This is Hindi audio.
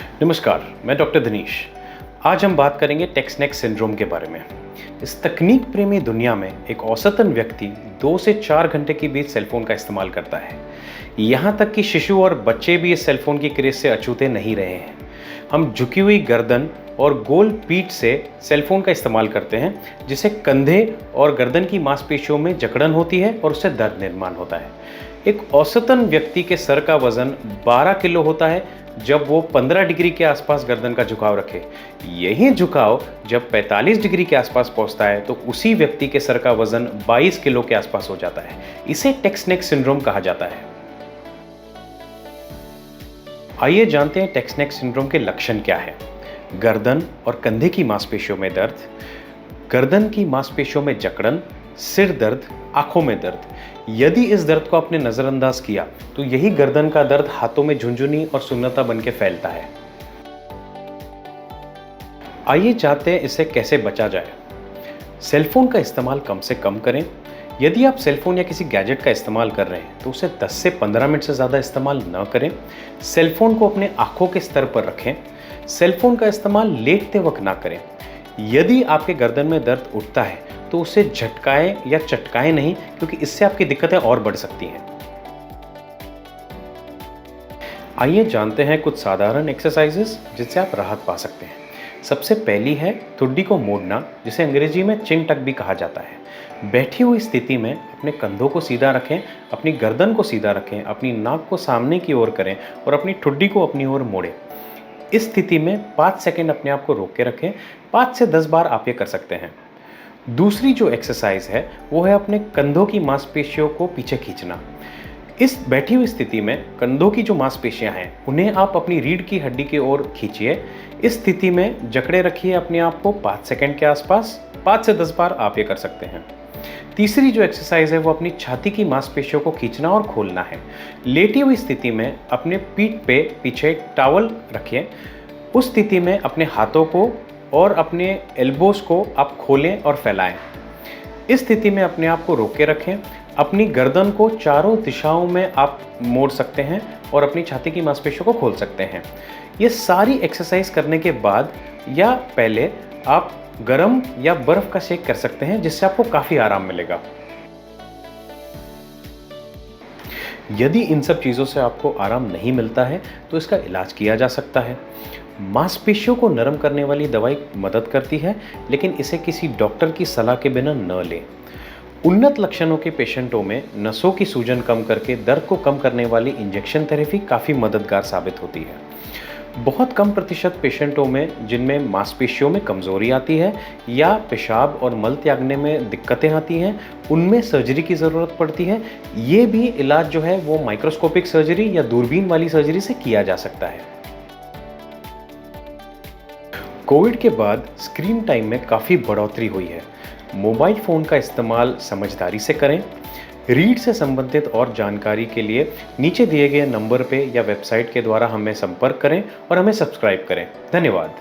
नमस्कार, मैं डॉक्टर धनीश। आज हम बात करेंगे टेक्सनेक सिंड्रोम के बारे में। इस तकनीक प्रेमी दुनिया में एक औसतन व्यक्ति 2 से 4 घंटे के बीच सेलफोन का इस्तेमाल करता है। यहाँ तक कि शिशु और बच्चे भी इस सेलफोन की क्रेज से अछूते नहीं रहे हैं। हम झुकी हुई गर्दन और गोल पीठ से सेलफोन का इस्तेमाल करते हैं, जिससे कंधे और गर्दन की मांसपेशियों में जकड़न होती है और उससे दर्द निर्माण होता है। एक औसतन व्यक्ति के सर का वजन 12 किलो होता है जब वो 15 डिग्री के आसपास गर्दन का झुकाव रखे। यही झुकाव जब 45 डिग्री के आसपास पहुंचता है तो उसी व्यक्ति के सर का वजन 22 किलो के आसपास हो जाता है। इसे टेक्सनेक सिंड्रोम कहा जाता है। आइए जानते हैं टेक्सनेक सिंड्रोम के लक्षण क्या है। गर्दन और कंधे की मांसपेशियों में दर्द, गर्दन की मांसपेशियों में जकड़न, सिर दर्द, आंखों में दर्द। यदि इस दर्द को आपने नजरअंदाज किया तो यही गर्दन का दर्द हाथों में झुनझुनी और सुन्नता बन के फैलता है। आइए जानते हैं इससे कैसे बचा जाए। सेलफोन का इस्तेमाल कम से कम करें। यदि आप सेलफोन या किसी गैजेट का इस्तेमाल कर रहे हैं तो उसे 10 से 15 मिनट से ज़्यादा इस्तेमाल न करें। सेलफोन को अपने आंखों के स्तर पर रखें। सेलफोन का इस्तेमाल लेटते वक्त ना करें। यदि आपके गर्दन में दर्द उठता है तो उसे झटकाएं या चटकाएं नहीं, क्योंकि इससे आपकी दिक्कतें और बढ़ सकती हैं। आइए जानते हैं कुछ साधारण एक्सरसाइजेस जिससे आप राहत पा सकते हैं। सबसे पहली है ठुड्डी को मोड़ना, जिसे अंग्रेजी में चिन टक भी कहा जाता है। बैठी हुई स्थिति में अपने कंधों को सीधा रखें, अपनी गर्दन को सीधा रखें, अपनी नाक को सामने की ओर करें और अपनी ठुड्डी को अपनी ओर मोड़ें। इस स्थिति में 5 सेकंड अपने आप को रोक के रखें। 5 से 10 बार आप ये कर सकते हैं। दूसरी जो एक्सरसाइज है वो है अपने कंधों की मांसपेशियों को पीछे खींचना। इस बैठी हुई स्थिति में कंधों की जो मांसपेशियां हैं उन्हें आप अपनी रीढ़ की हड्डी की ओर खींचिए। इस स्थिति में जकड़े रखिए अपने आप को 5 सेकंड के आसपास। 5 से 10 बार आप ये कर सकते हैं। तीसरी जो एक्सरसाइज है वो अपनी छाती की मांसपेशियों को खींचना और खोलना है। लेटी हुई स्थिति में अपने पीठ पे पीछे टॉवल रखिए। उस स्थिति में अपने हाथों को और अपने एल्बोस को आप खोलें और फैलाएं। इस स्थिति में अपने आप को रोके रखें। अपनी गर्दन को चारों दिशाओं में आप मोड़ सकते हैं और अपनी छाती की मांसपेशियों को खोल सकते हैं। ये सारी एक्सरसाइज करने के बाद या पहले आप गर्म या बर्फ का सेक कर सकते हैं, जिससे आपको काफ़ी आराम मिलेगा। यदि इन सब चीज़ों से आपको आराम नहीं मिलता है तो इसका इलाज किया जा सकता है। मांसपेशियों को नरम करने वाली दवाई मदद करती है, लेकिन इसे किसी डॉक्टर की सलाह के बिना न लें। उन्नत लक्षणों के पेशेंटों में नसों की सूजन कम करके दर्द को कम करने वाली इंजेक्शन थेरेपी काफ़ी मददगार साबित होती है। बहुत कम प्रतिशत पेशेंटों में जिनमें मांसपेशियों में कमजोरी आती है या पेशाब और मल त्यागने में दिक्कतें आती हैं, उनमें सर्जरी की ज़रूरत पड़ती है। ये भी इलाज जो है वो माइक्रोस्कोपिक सर्जरी या दूरबीन वाली सर्जरी से किया जा सकता है। कोविड के बाद स्क्रीन टाइम में काफ़ी बढ़ोतरी हुई है। मोबाइल फ़ोन का इस्तेमाल समझदारी से करें। रीढ़ से संबंधित और जानकारी के लिए नीचे दिए गए नंबर पे या वेबसाइट के द्वारा हमें संपर्क करें और हमें सब्सक्राइब करें। धन्यवाद।